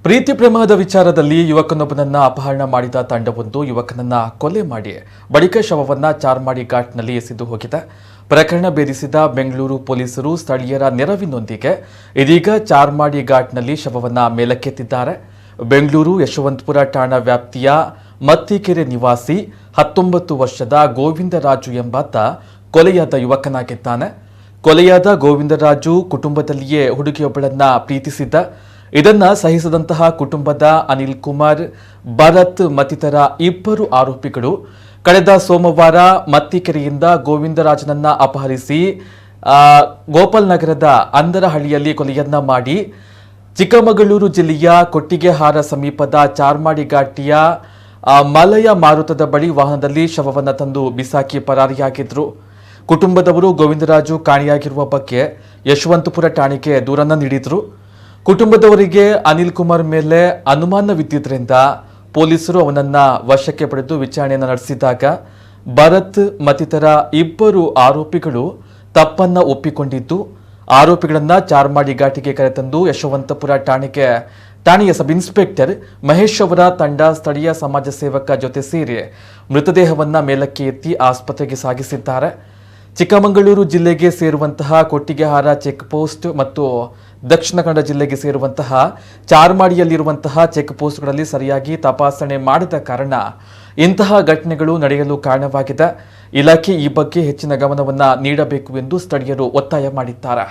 ಪ್ರೀತಿ ಪ್ರೇಮದ ವಿಚಾರದಲ್ಲಿ ಯುವಕನೊಬ್ಬನನ್ನ ಅಪಹರಣ ಮಾಡಿದ ತಂಡವೊಂದು ಯುವಕನನ್ನ ಕೊಲೆ ಮಾಡಿ ಬಳಿಕ ಶವವನ್ನ ಚಾರ್ಮಾಡಿ ಘಾಟ್ನಲ್ಲಿ ಎಸೆದು ಹೋಗಿದೆ. ಪ್ರಕರಣ ಭೇದಿಸಿದ ಬೆಂಗಳೂರು ಪೊಲೀಸರು ಸ್ಥಳೀಯರ ನೆರವಿನೊಂದಿಗೆ ಇದೀಗ ಚಾರ್ಮಾಡಿ ಘಾಟ್ನಲ್ಲಿ ಶವವನ್ನ ಮೇಲಕ್ಕೆತ್ತಿದ್ದಾರೆ. ಬೆಂಗಳೂರು ಯಶವಂತಪುರ ಠಾಣಾ ವ್ಯಾಪ್ತಿಯ ಮತ್ತಿಕೆರೆ ನಿವಾಸಿ 19 ವರ್ಷದ ಗೋವಿಂದರಾಜು ಎಂಬಾತ ಕೊಲೆಯಾದ ಯುವಕನಾಗಿದ್ದಾನೆ. ಕೊಲೆಯಾದ ಗೋವಿಂದರಾಜು ಕುಟುಂಬದಲ್ಲಿಯೇ ಹುಡುಗಿಯೊಬ್ಬಳನ್ನ ಪ್ರೀತಿಸಿದ್ದ. ಇದನ್ನ ಸಹಿಸದಂತಹ ಕುಟುಂಬದ ಅನಿಲ್ ಕುಮಾರ್, ಭರತ್ ಮತ್ತಿತರ ಇಬ್ಬರು ಆರೋಪಿಗಳು ಕಳೆದ ಸೋಮವಾರ ಮತ್ತಿಕೆರೆಯಿಂದ ಗೋವಿಂದರಾಜನನ್ನ ಅಪಹರಿಸಿ ಗೋಪಾಲ್ ನಗರದ ಅಂದರಹಳ್ಳಿಯಲ್ಲಿ ಕೊಲೆಯನ್ನ ಮಾಡಿ ಚಿಕ್ಕಮಗಳೂರು ಜಿಲ್ಲೆಯ ಕೊಟ್ಟಿಗೆಹಾರ ಸಮೀಪದ ಚಾರ್ಮಾಡಿ ಘಾಟಿಯ ಮಲಯ ಮಾರುತದ ಬಳಿ ವಾಹನದಲ್ಲಿ ಶವವನ್ನು ತಂದು ಬಿಸಾಕಿ ಪರಾರಿಯಾಗಿದ್ರು. ಕುಟುಂಬದವರು ಗೋವಿಂದರಾಜು ಕಾಣೆಯಾಗಿರುವ ಬಗ್ಗೆ ಯಶವಂತಪುರ ಠಾಣೆಗೆ ದೂರನ್ನ ನೀಡಿದ್ರು. ಕುಟುಂಬದವರಿಗೆ ಅನಿಲ್ ಕುಮಾರ್ ಮೇಲೆ ಅನುಮಾನವಿದ್ದಿದ್ದರಿಂದ ಪೊಲೀಸರು ಅವನನ್ನ ವಶಕ್ಕೆ ಪಡೆದು ವಿಚಾರಣೆಯನ್ನು ನಡೆಸಿದಾಗ ಭರತ್ ಮತ್ತಿತರ ಇಬ್ಬರು ಆರೋಪಿಗಳು ತಪ್ಪನ್ನ ಒಪ್ಪಿಕೊಂಡಿದ್ದು ಆರೋಪಿಗಳನ್ನ ಚಾರ್ಮಾಡಿ ಘಾಟಿಗೆ ಕರೆತಂದು ಯಶವಂತಪುರ ಠಾಣೆಯ ಸಬ್ ಇನ್ಸ್ಪೆಕ್ಟರ್ ಮಹೇಶ್ ಅವರ ತಂಡ ಸ್ಥಳೀಯ ಸಮಾಜ ಸೇವಕ ಜೊತೆ ಸೇರಿ ಮೃತದೇಹವನ್ನ ಮೇಲಕ್ಕೆ ಎತ್ತಿ ಆಸ್ಪತ್ರೆಗೆ ಸಾಗಿಸಿದ್ದಾರೆ. ಚಿಕ್ಕಮಗಳೂರು ಜಿಲ್ಲೆಗೆ ಸೇರುವಂತಹ ಕೊಟ್ಟಿಗೆಹಾರ ಚೆಕ್ ಪೋಸ್ಟ್ ಮತ್ತು ದಕ್ಷಿಣ ಕನ್ನಡ ಜಿಲ್ಲೆಗೆ ಸೇರುವಂತಹ ಚಾರ್ಮಾಡಿಯಲ್ಲಿರುವಂತಹ ಚೆಕ್ ಪೋಸ್ಟ್ಗಳಲ್ಲಿ ಸರಿಯಾಗಿ ತಪಾಸಣೆ ಮಾಡದ ಕಾರಣ ಇಂತಹ ಘಟನೆಗಳು ನಡೆಯಲು ಕಾರಣವಾಗಿದೆ. ಇಲಾಖೆ ಈ ಬಗ್ಗೆ ಹೆಚ್ಚಿನ ಗಮನವನ್ನು ನೀಡಬೇಕು ಎಂದು ಸ್ಥಳೀಯರು ಒತ್ತಾಯ ಮಾಡಿದ್ದಾರೆ.